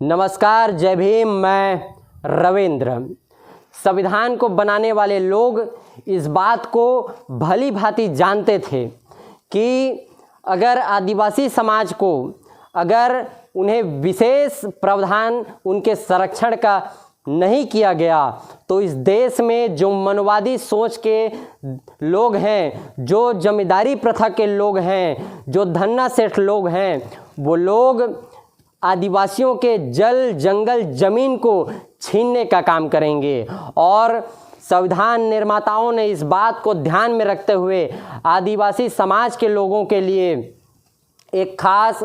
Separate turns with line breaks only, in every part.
नमस्कार, जय भीम। मैं रविंद्र। संविधान को बनाने वाले लोग इस बात को भली भांति जानते थे कि अगर आदिवासी समाज को अगर उन्हें विशेष प्रावधान उनके संरक्षण का नहीं किया गया तो इस देश में जो मनवादी सोच के लोग हैं, जो जमींदारी प्रथा के लोग हैं, जो धन्ना सेठ लोग हैं, वो लोग आदिवासियों के जल जंगल ज़मीन को छीनने का काम करेंगे। और संविधान निर्माताओं ने इस बात को ध्यान में रखते हुए आदिवासी समाज के लोगों के लिए एक खास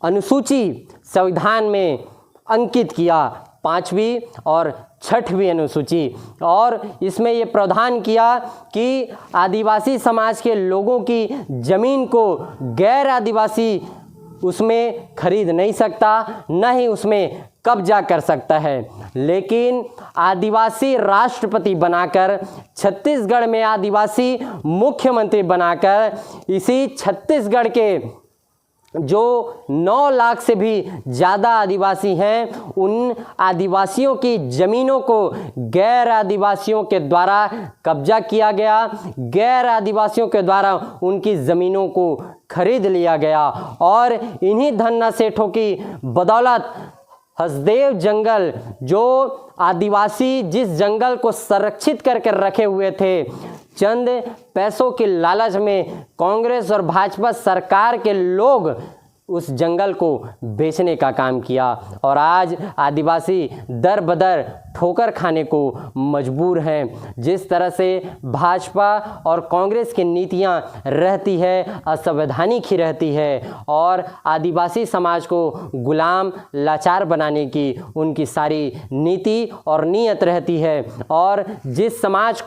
अनुसूची संविधान में अंकित किया, 5वीं और 6वीं अनुसूची। और इसमें ये प्रावधान किया कि आदिवासी समाज के लोगों की ज़मीन को गैर आदिवासी उसमें खरीद नहीं सकता, न ही उसमें कब्जा कर सकता है। लेकिन आदिवासी राष्ट्रपति बनाकर, छत्तीसगढ़ में आदिवासी मुख्यमंत्री बनाकर, इसी छत्तीसगढ़ के जो 9 लाख से भी ज़्यादा आदिवासी हैं, उन आदिवासियों की ज़मीनों को गैर आदिवासियों के द्वारा कब्जा किया गया, गैर आदिवासियों के द्वारा उनकी ज़मीनों को खरीद लिया गया। और इन्हीं धन्ना सेठों की बदौलत हसदेव जंगल, जो आदिवासी जिस जंगल को संरक्षित करके रखे हुए थे, चंद पैसों के लालच में कांग्रेस और भाजपा सरकार के लोग उस जंगल को बेचने का काम किया। और आज आदिवासी दर बदर ठोकर खाने को मजबूर हैं। जिस तरह से भाजपा और कांग्रेस की नीतियां रहती है, असंवैधानिक ही रहती है और आदिवासी समाज को गुलाम लाचार बनाने की उनकी सारी नीति और नीयत रहती है। और जिस समाज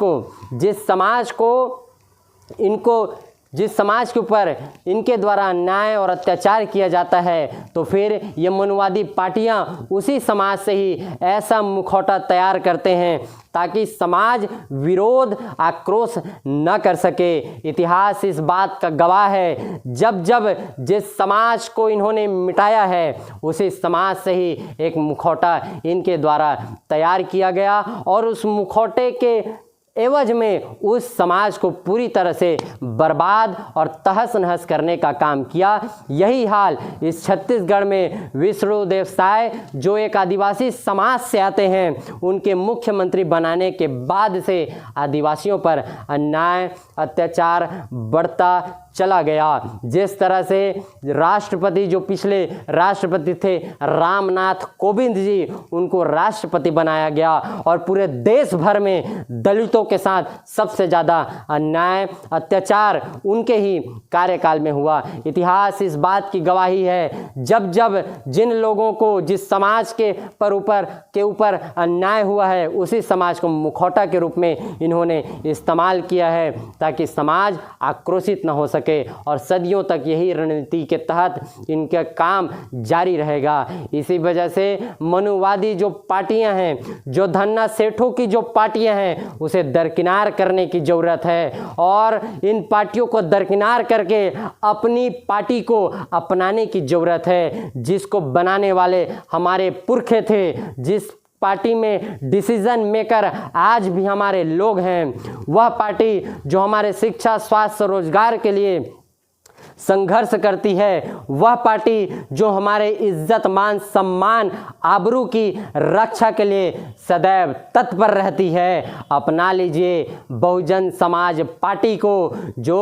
के ऊपर इनके द्वारा अन्याय और अत्याचार किया जाता है, तो फिर ये मनवादी पार्टियां उसी समाज से ही ऐसा मुखौटा तैयार करते हैं ताकि समाज विरोध आक्रोश न कर सके। इतिहास इस बात का गवाह है, जब जब जिस समाज को इन्होंने मिटाया है, उसी समाज से ही एक मुखौटा इनके द्वारा तैयार किया गया और उस मुखौटे के एवज में उस समाज को पूरी तरह से बर्बाद और तहस नहस करने का काम किया। यही हाल इस छत्तीसगढ़ में विष्णुदेव साय, जो एक आदिवासी समाज से आते हैं, उनके मुख्यमंत्री बनाने के बाद से आदिवासियों पर अन्याय अत्याचार बढ़ता चला गया। जिस तरह से राष्ट्रपति, जो पिछले राष्ट्रपति थे रामनाथ कोविंद जी, उनको राष्ट्रपति बनाया गया और पूरे देश भर में दलितों के साथ सबसे ज़्यादा अन्याय अत्याचार उनके ही कार्यकाल में हुआ। इतिहास इस बात की गवाही है, जब जब जिन लोगों को जिस समाज के ऊपर अन्याय हुआ है, उसी समाज को मुखौटा के रूप में इन्होंने इस्तेमाल किया है ताकि समाज आक्रोशित न हो सके। और सदियों तक यही रणनीति के तहत इनका काम जारी रहेगा। इसी वजह से मनुवादी जो पार्टियां हैं, जो धन्ना सेठों की जो पार्टियां हैं, उसे दरकिनार करने की ज़रूरत है और इन पार्टियों को दरकिनार करके अपनी पार्टी को अपनाने की ज़रूरत है, जिसको बनाने वाले हमारे पुरखे थे, जिस पार्टी में डिसीजन मेकर आज भी हमारे लोग हैं, वह पार्टी जो हमारे शिक्षा, स्वास्थ्य, रोजगार के लिए संघर्ष करती है, वह पार्टी जो हमारे इज्जत, मान, सम्मान, आबरू की रक्षा के लिए सदैव तत्पर रहती है। अपना लीजिए बहुजन समाज पार्टी को, जो